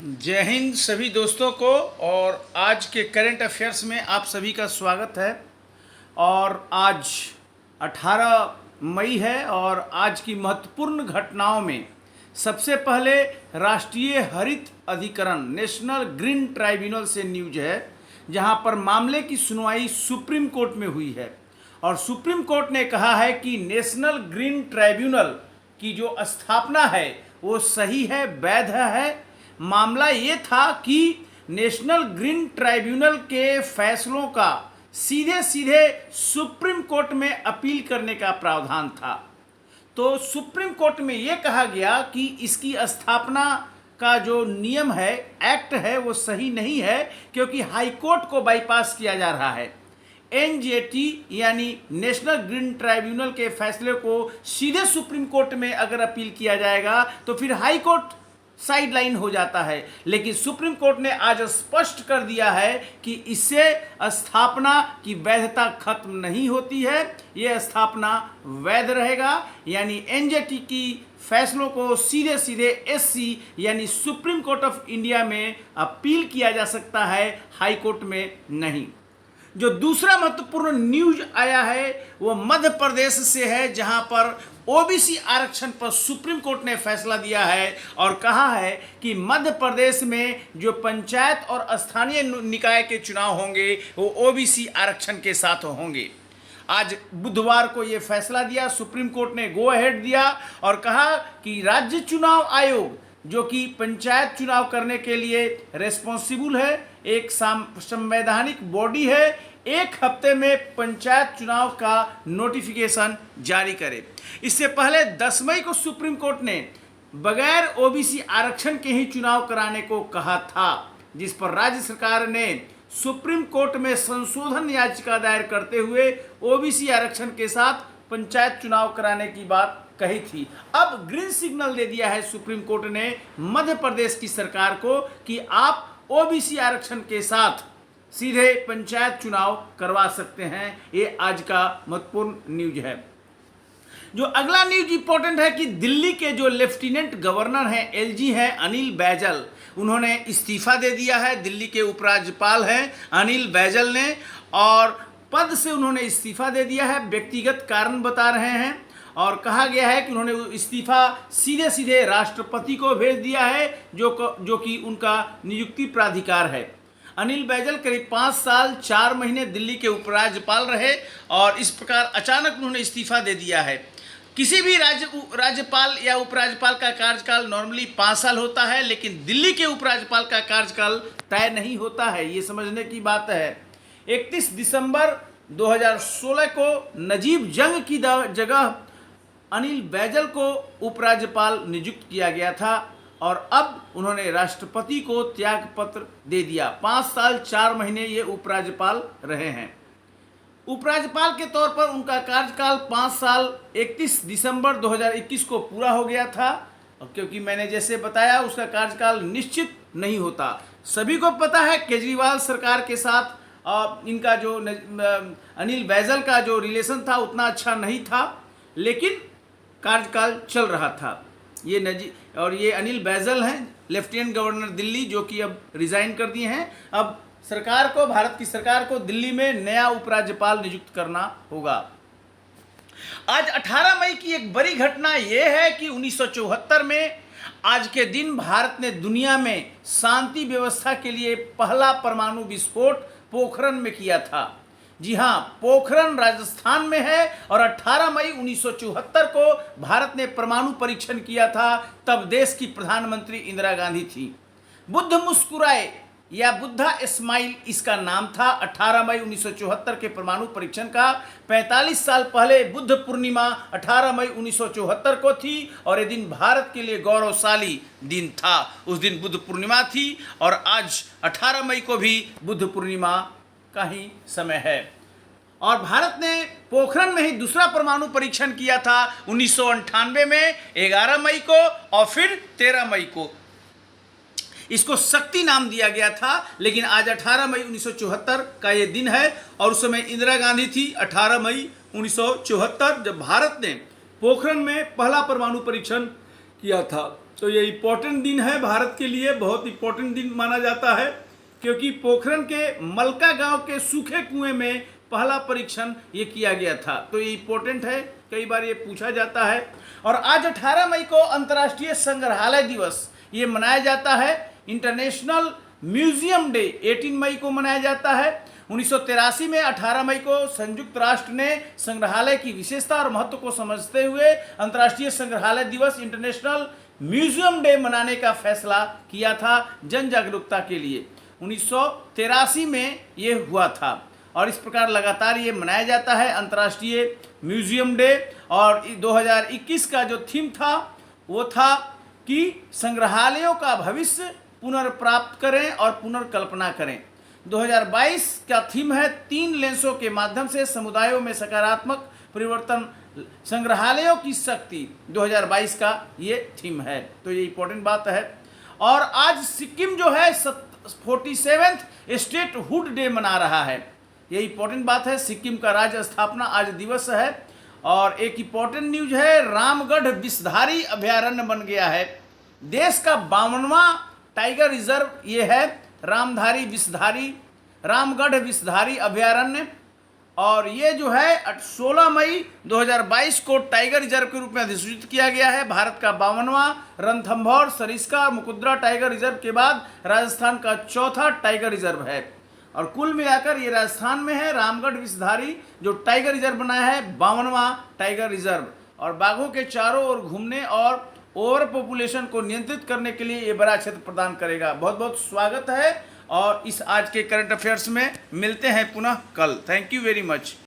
जय हिंद सभी दोस्तों को। और आज के करंट अफेयर्स में आप सभी का स्वागत है। और आज 18 मई है और आज की महत्वपूर्ण घटनाओं में सबसे पहले राष्ट्रीय हरित अधिकरण नेशनल ग्रीन ट्राइब्यूनल से न्यूज है, जहां पर मामले की सुनवाई सुप्रीम कोर्ट में हुई है। और सुप्रीम कोर्ट ने कहा है कि नेशनल ग्रीन ट्राइब्यूनल की जो स्थापना है वो सही है, वैध है। मामला ये था कि नेशनल ग्रीन ट्राइब्यूनल के फैसलों का सीधे सीधे सुप्रीम कोर्ट में अपील करने का प्रावधान था। तो सुप्रीम कोर्ट में ये कहा गया कि इसकी स्थापना का जो नियम है, एक्ट है, वो सही नहीं है, क्योंकि हाई कोर्ट को बाईपास किया जा रहा है। एनजीटी यानी नेशनल ग्रीन ट्राइब्यूनल के फैसले को सीधे सुप्रीम कोर्ट में अगर अपील किया जाएगा तो फिर हाई कोर्ट साइडलाइन हो जाता है। लेकिन सुप्रीम कोर्ट ने आज स्पष्ट कर दिया है कि इससे स्थापना की वैधता खत्म नहीं होती है, यह स्थापना वैध रहेगा। यानी एनजीटी की फैसलों को सीधे सीधे एससी यानी सुप्रीम कोर्ट ऑफ इंडिया में अपील किया जा सकता है, हाई कोर्ट में नहीं। जो दूसरा महत्वपूर्ण न्यूज आया है वो मध्य प्रदेश से है, जहां पर ओबीसी आरक्षण पर सुप्रीम कोर्ट ने फैसला दिया है और कहा है कि मध्य प्रदेश में जो पंचायत और स्थानीय निकाय के चुनाव होंगे वो ओबीसी आरक्षण के साथ होंगे। आज बुधवार को ये फैसला दिया, सुप्रीम कोर्ट ने गो अहेड दिया और कहा कि राज्य चुनाव आयोग जो कि पंचायत चुनाव करने के लिए रेस्पॉन्सिबल है, एक संवैधानिक बॉडी है, एक हफ्ते में पंचायत चुनाव का नोटिफिकेशन जारी करे। इससे पहले 10 मई को सुप्रीम कोर्ट ने बगैर ओबीसी आरक्षण के ही चुनाव कराने को कहा था, जिस पर राज्य सरकार ने सुप्रीम कोर्ट में संशोधन याचिका दायर करते हुए ओबीसी आरक्षण के साथ पंचायत चुनाव कराने की बात कही थी। अब ग्रीन सिग्नल दे दिया है सुप्रीम कोर्ट ने मध्य प्रदेश की सरकार को कि आप ओबीसी आरक्षण के साथ सीधे पंचायत चुनाव करवा सकते हैं। ये आज का महत्वपूर्ण न्यूज है। जो अगला न्यूज इंपॉर्टेंट है कि दिल्ली के जो लेफ्टिनेंट गवर्नर हैं, एलजी हैं अनिल बैजल, उन्होंने इस्तीफा दे दिया है। दिल्ली के उपराज्यपाल हैं अनिल बैजल ने, और पद से उन्होंने इस्तीफा दे दिया है। व्यक्तिगत कारण बता रहे हैं और कहा गया है कि उन्होंने इस्तीफा सीधे सीधे राष्ट्रपति को भेज दिया है, जो कि उनका नियुक्ति प्राधिकार है। अनिल बैजल करीब 5 साल 4 महीने दिल्ली के उपराज्यपाल रहे और इस प्रकार अचानक उन्होंने इस्तीफा दे दिया है। किसी भी राज्यपाल या उपराज्यपाल का कार्यकाल नॉर्मली 5 साल होता है, लेकिन दिल्ली के उपराज्यपाल का कार्यकाल तय नहीं होता है, ये समझने की बात है। 31 दिसंबर 2016 को नजीब जंग की जगह अनिल बैजल को उपराज्यपाल नियुक्त किया गया था और अब उन्होंने राष्ट्रपति को त्याग पत्र दे दिया। 5 साल 4 महीने ये उपराज्यपाल रहे हैं। उपराज्यपाल के तौर पर उनका कार्यकाल 5 साल 31 दिसंबर 2021 को पूरा हो गया था, क्योंकि मैंने जैसे बताया उसका कार्यकाल निश्चित नहीं होता। सभी को पता है केजरीवाल सरकार के साथ इनका जो अनिल बैजल का जो रिलेशन था उतना अच्छा नहीं था, लेकिन कार्यकाल चल रहा था। ये अनिल बैजल हैं लेफ्टिनेंट गवर्नर दिल्ली, जो कि अब रिजाइन कर दिए हैं। अब सरकार को, भारत की सरकार को दिल्ली में नया उपराज्यपाल नियुक्त करना होगा। आज 18 मई की एक बड़ी घटना यह है कि 1974 में आज के दिन भारत ने दुनिया में शांति व्यवस्था के लिए पहला परमाणु विस्फोट पोखरण में किया था। जी हाँ, पोखरण राजस्थान में है और 18 मई 1974 को भारत ने परमाणु परीक्षण किया था। तब देश की प्रधानमंत्री इंदिरा गांधी थी। बुद्ध मुस्कुराए या बुद्धा स्माइल इसका नाम था। 18 मई 1974 के परमाणु परीक्षण का 45 साल पहले बुद्ध पूर्णिमा 18 मई 1974 को थी और ये दिन भारत के लिए गौरवशाली दिन था। उस दिन बुद्ध पूर्णिमा थी और आज 18 मई को भी बुद्ध पूर्णिमा का ही समय है। और भारत ने पोखरण में ही दूसरा परमाणु परीक्षण किया था 1998 में 11 मई को और फिर 13 मई को। इसको शक्ति नाम दिया गया था, लेकिन आज 18 मई 1974 का ये दिन है और उस समय इंदिरा गांधी थी। 18 मई 1974 जब भारत ने पोखरण में पहला परमाणु परीक्षण किया था। तो ये इम्पोर्टेंट दिन है भारत के लिए, बहुत इम्पोर्टेंट दिन माना जाता है, क्योंकि पोखरण के मलका गांव के सूखे कुएं में पहला परीक्षण ये किया गया था। तो ये इम्पोर्टेंट है, कई बार ये पूछा जाता है। और आज 18 मई को अंतर्राष्ट्रीय संग्रहालय दिवस ये मनाया जाता है। इंटरनेशनल म्यूजियम डे 18 मई को मनाया जाता है। 1983 में 18 मई को संयुक्त राष्ट्र ने संग्रहालय की विशेषता और महत्व को समझते हुए अंतर्राष्ट्रीय संग्रहालय दिवस इंटरनेशनल म्यूजियम डे मनाने का फैसला किया था, जन जागरूकता के लिए। 1983 में ये हुआ था और इस प्रकार लगातार ये मनाया जाता है अंतर्राष्ट्रीय म्यूजियम डे। और 2021 का जो थीम था वो था कि संग्रहालयों का भविष्य पुनर्प्राप्त करें और पुनर्कल्पना करें। 2022 का थीम है 3 लेंसों के माध्यम से समुदायों में सकारात्मक परिवर्तन, संग्रहालयों की शक्ति 2022 का ये थीम है। तो ये इम्पोर्टेंट बात है। और आज सिक्किम जो है 47th स्टेटहुड डे मना रहा है। ये इम्पोर्टेंट बात है, सिक्किम का राज्य स्थापना आज दिवस है। और एक इम्पोर्टेंट न्यूज है, रामगढ़ विषधारी अभयारण्य बन गया है। देश का 52वां टाइगर रिजर्व ये है रामगढ़ विषधारी अभयारण्य। और ये जो है 16 मई 2022 को टाइगर रिजर्व के रूप में अधिसूचित किया गया है। भारत का 52वां रणथंभौर, सरिस्का और मुकुंदरा टाइगर रिजर्व के बाद राजस्थान का चौथा टाइगर रिजर्व है। और कुल मिलाकर ये राजस्थान में है रामगढ़ विषधारी जो टाइगर रिजर्व बनाया है, 52वां टाइगर रिजर्व। और बाघों के चारों ओर घूमने और ओवर पॉपुलेशन को नियंत्रित करने के लिए ये बड़ा क्षेत्र प्रदान करेगा। बहुत बहुत स्वागत है और इस आज के करंट अफेयर्स में मिलते हैं पुनः कल। Thank you very much.